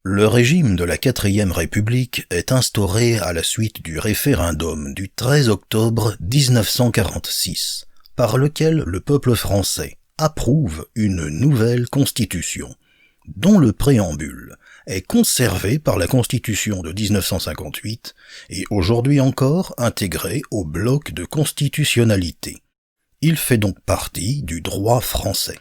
Le régime de la 4e République est instauré à la suite du référendum du 13 octobre 1946, par lequel le peuple français approuve une nouvelle constitution, dont le préambule est conservé par la Constitution de 1958 et aujourd'hui encore intégré au bloc de constitutionnalité. Il fait donc partie du droit français.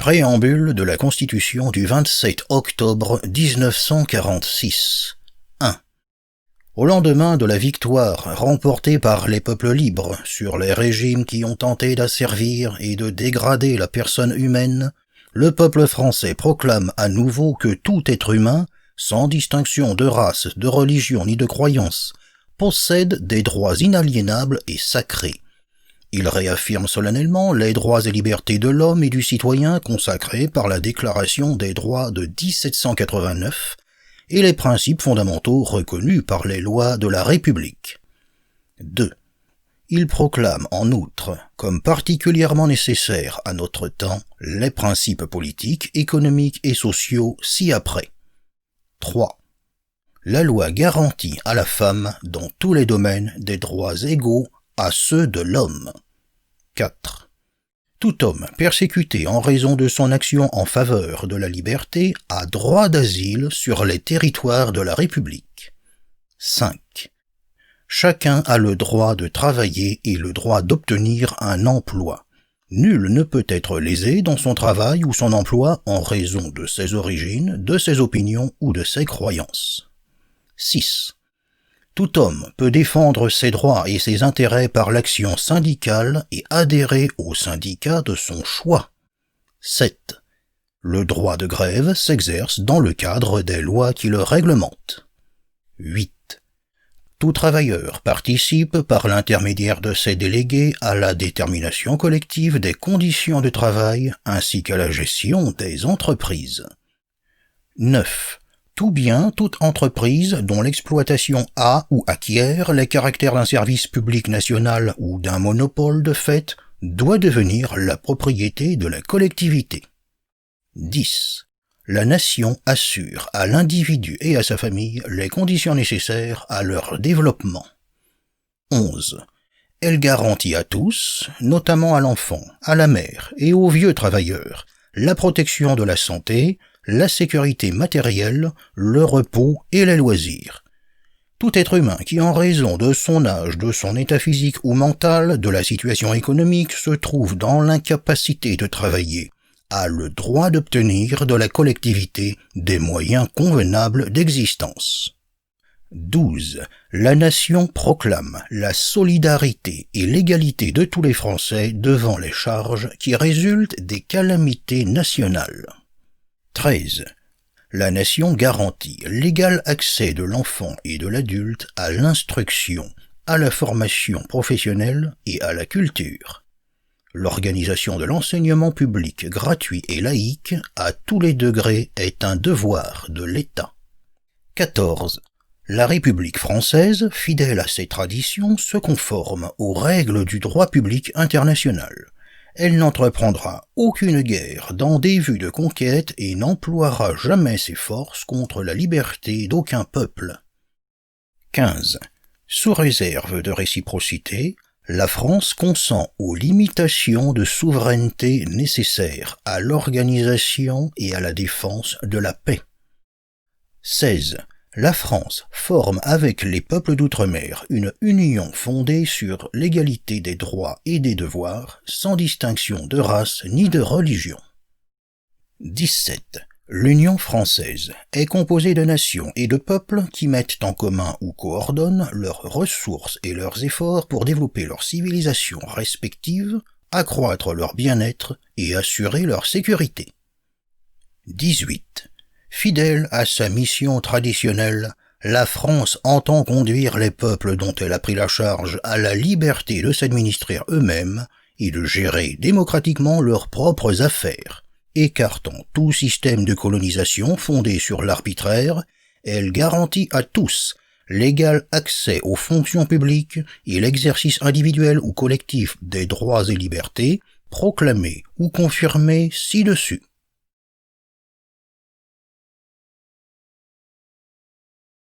Préambule de la Constitution du 27 octobre 1946. 1. Au lendemain de la victoire remportée par les peuples libres sur les régimes qui ont tenté d'asservir et de dégrader la personne humaine, le peuple français proclame à nouveau que tout être humain, sans distinction de race, de religion ni de croyance, possède des droits inaliénables et sacrés. Il réaffirme solennellement les droits et libertés de l'homme et du citoyen consacrés par la Déclaration des droits de 1789 et les principes fondamentaux reconnus par les lois de la République. 2. Il proclame en outre, comme particulièrement nécessaires à notre temps, les principes politiques, économiques et sociaux ci-après. 3. La loi garantit à la femme, dans tous les domaines, des droits égaux à ceux de l'homme. 4. Tout homme persécuté en raison de son action en faveur de la liberté a droit d'asile sur les territoires de la République. 5. Chacun a le droit de travailler et le droit d'obtenir un emploi. Nul ne peut être lésé dans son travail ou son emploi en raison de ses origines, de ses opinions ou de ses croyances. 6. Tout homme peut défendre ses droits et ses intérêts par l'action syndicale et adhérer au syndicat de son choix. 7. Le droit de grève s'exerce dans le cadre des lois qui le réglementent. 8. Tout travailleur participe par l'intermédiaire de ses délégués à la détermination collective des conditions de travail ainsi qu'à la gestion des entreprises. 9. Tout bien, toute entreprise dont l'exploitation a ou acquiert les caractères d'un service public national ou d'un monopole de fait doit devenir la propriété de la collectivité. 10. La nation assure à l'individu et à sa famille les conditions nécessaires à leur développement. 11. Elle garantit à tous, notamment à l'enfant, à la mère et aux vieux travailleurs, la protection de la santé, la sécurité matérielle, le repos et les loisirs. Tout être humain qui, en raison de son âge, de son état physique ou mental, de la situation économique, se trouve dans l'incapacité de travailler, a le droit d'obtenir de la collectivité des moyens convenables d'existence. 12. La nation proclame la solidarité et l'égalité de tous les Français devant les charges qui résultent des calamités nationales. 13. La nation garantit l'égal accès de l'enfant et de l'adulte à l'instruction, à la formation professionnelle et à la culture. L'organisation de l'enseignement public gratuit et laïque à tous les degrés est un devoir de l'État. 14. La République française, fidèle à ses traditions, se conforme aux règles du droit public international. Elle n'entreprendra aucune guerre dans des vues de conquête et n'emploiera jamais ses forces contre la liberté d'aucun peuple. 15. Sous réserve de réciprocité, la France consent aux limitations de souveraineté nécessaires à l'organisation et à la défense de la paix. 16. La France forme avec les peuples d'outre-mer une union fondée sur l'égalité des droits et des devoirs, sans distinction de race ni de religion. 17. L'Union française est composée de nations et de peuples qui mettent en commun ou coordonnent leurs ressources et leurs efforts pour développer leurs civilisations respectives, accroître leur bien-être et assurer leur sécurité. 18. Fidèle à sa mission traditionnelle, la France entend conduire les peuples dont elle a pris la charge à la liberté de s'administrer eux-mêmes et de gérer démocratiquement leurs propres affaires. Écartant tout système de colonisation fondé sur l'arbitraire, elle garantit à tous l'égal accès aux fonctions publiques et l'exercice individuel ou collectif des droits et libertés proclamés ou confirmés ci-dessus.